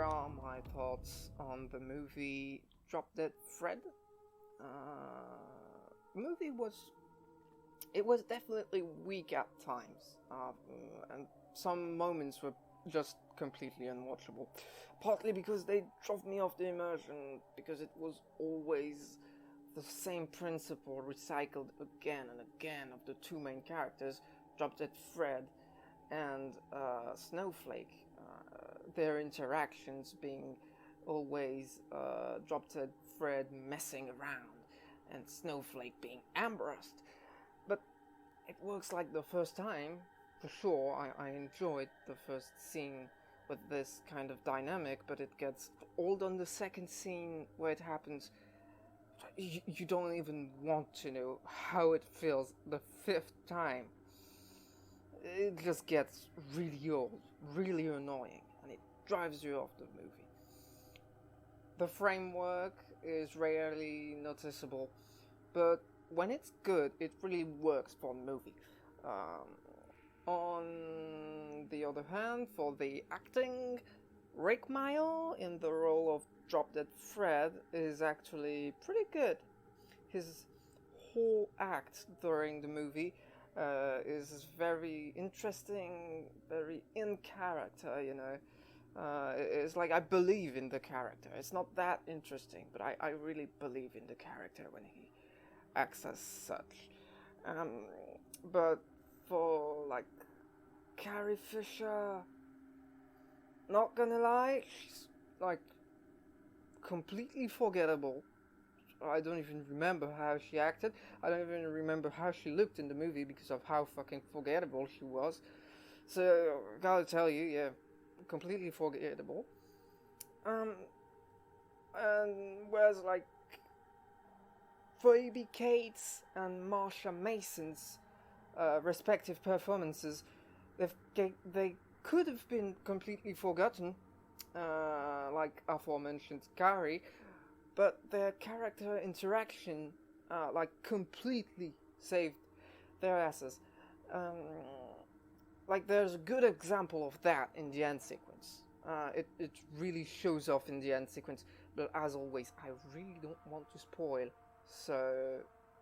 here are my thoughts on the movie Drop Dead Fred. Movie was definitely weak at times, and some moments were just completely unwatchable. Partly because they drove me off the immersion, because it was always the same principle recycled again and again of the two main characters, Drop Dead Fred and Snowflake. Their interactions being always Drop Dead Fred messing around and Snowflake being ambrosed. But it works like the first time, for sure. I enjoyed the first scene with this kind of dynamic, but it gets old on the second scene where it happens. You don't even want to know how it feels the fifth time. It just gets really old, really annoying, and it drives you off the movie. The framework is rarely noticeable, but when it's good, it really works for the movie. On the other hand, for the acting, Rick Mayall in the role of Drop Dead Fred is actually pretty good. His whole act during the movie is very interesting, very in character, it's like I believe in the character. It's not that interesting, but I really believe in the character when he acts as such. But for, like, Carrie Fisher, not gonna lie, she's, like, completely forgettable. I don't even remember how she acted. I don't even remember how she looked in the movie because of how fucking forgettable she was. So, gotta tell you, yeah, completely forgettable. And whereas, like, Phoebe Cates and Marsha Mason's respective performances, they could have been completely forgotten, like aforementioned Carrie, but their character interaction, completely saved their asses. Like, there's a good example of that in the end sequence. It really shows off in the end sequence, but as always, I really don't want to spoil, so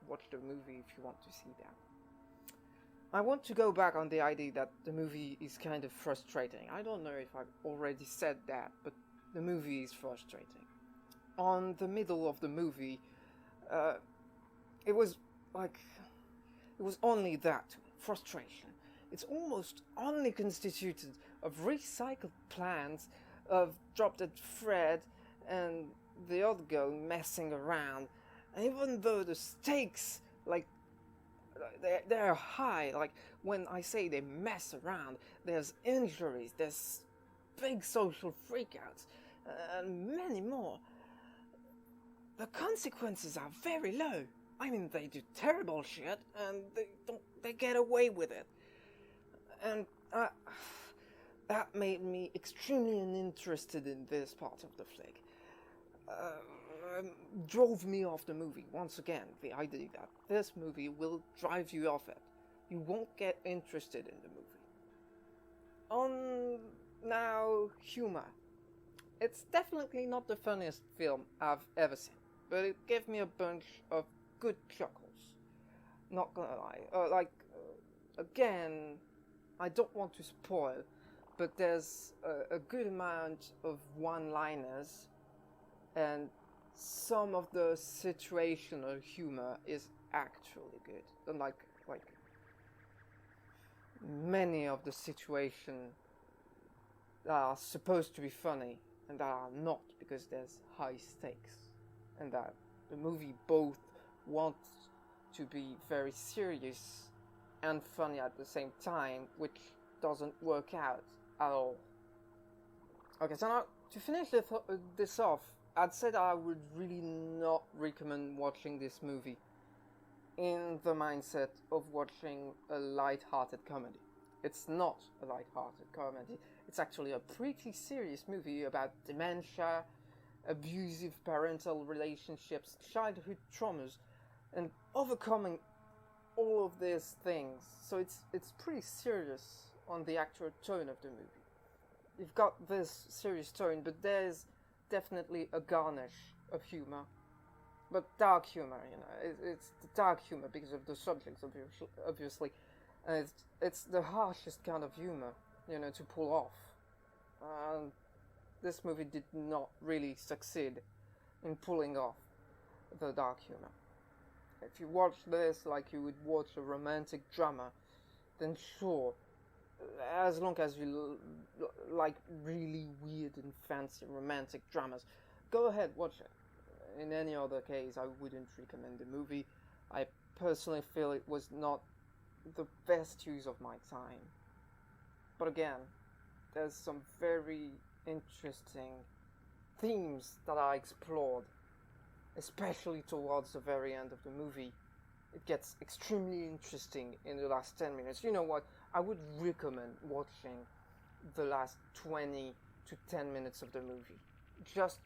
watch the movie if you want to see that. I want to go back on the idea that the movie is kind of frustrating. I don't know if I've already said that, but the movie is frustrating. On the middle of the movie, it was only that, frustration. It's almost only constituted of recycled plans of Drop Dead Fred and the other girl messing around. And even though the stakes, they're high, like, when I say they mess around, there's injuries, there's big social freakouts, and many more. The consequences are very low. I mean, they do terrible shit, and they get away with it. And that made me extremely uninterested in this part of the flick. Drove me off the movie. Once again, the idea that this movie will drive you off it. You won't get interested in the movie. On now, humor. It's definitely not the funniest film I've ever seen, but it gave me a bunch of good chuckles. Not gonna lie. Again, I don't want to spoil, but there's a good amount of one-liners, and some of the situational humor is actually good. And like many of the situations are supposed to be funny and are not, because there's high stakes, and that the movie both wants to be very serious and funny at the same time, which doesn't work out at all. Okay, so now to finish this off, I'd say that I would really not recommend watching this movie in the mindset of watching a light-hearted comedy. It's not a light-hearted comedy. It's actually a pretty serious movie about dementia, abusive parental relationships, childhood traumas, and overcoming all of these things. So it's pretty serious on the actual tone of the movie. you've got this serious tone, but there's definitely a garnish of humor. But dark humor, you know, it's the dark humor because of the subjects, obviously. And it's the harshest kind of humor, you know, to pull off. And this movie did not really succeed in pulling off the dark humor. If you watch this like you would watch a romantic drama, then sure, as long as you like really weird and fancy romantic dramas, go ahead, watch it. In any other case, I wouldn't recommend the movie. I personally feel it was not the best use of my time. But again, there's some very interesting themes that are explored, especially towards the very end of the movie. It gets extremely interesting in the last 10 minutes. You know what? I would recommend watching the last 20 to 10 minutes of the movie. Just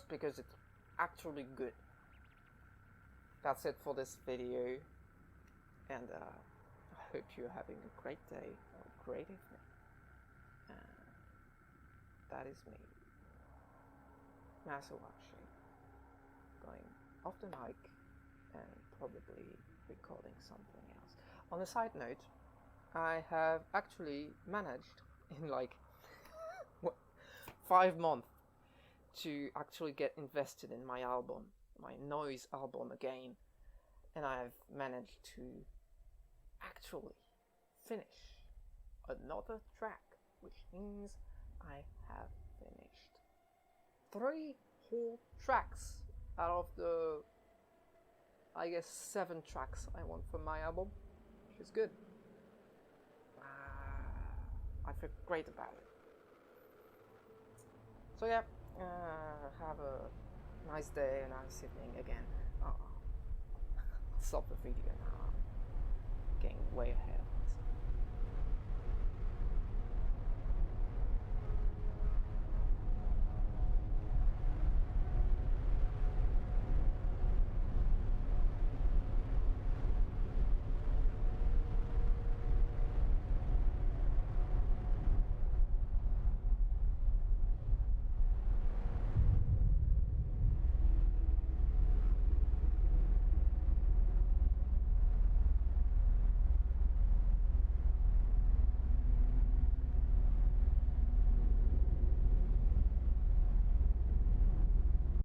because it's actually good. That's it for this video. And I hope you're having a great day or a great evening. That is me, Masawashi, going off the mic and probably recording something else. On a side note, I have actually managed in like 5 months to actually get invested in my album, my noise album again, and I've managed to actually finish another track, which means I have finished 3 whole tracks out of the, I guess, 7 tracks I want from my album, which is good. I feel great about it. So yeah, have a nice day, a nice evening again. I'll stop the video now. I'm getting way ahead.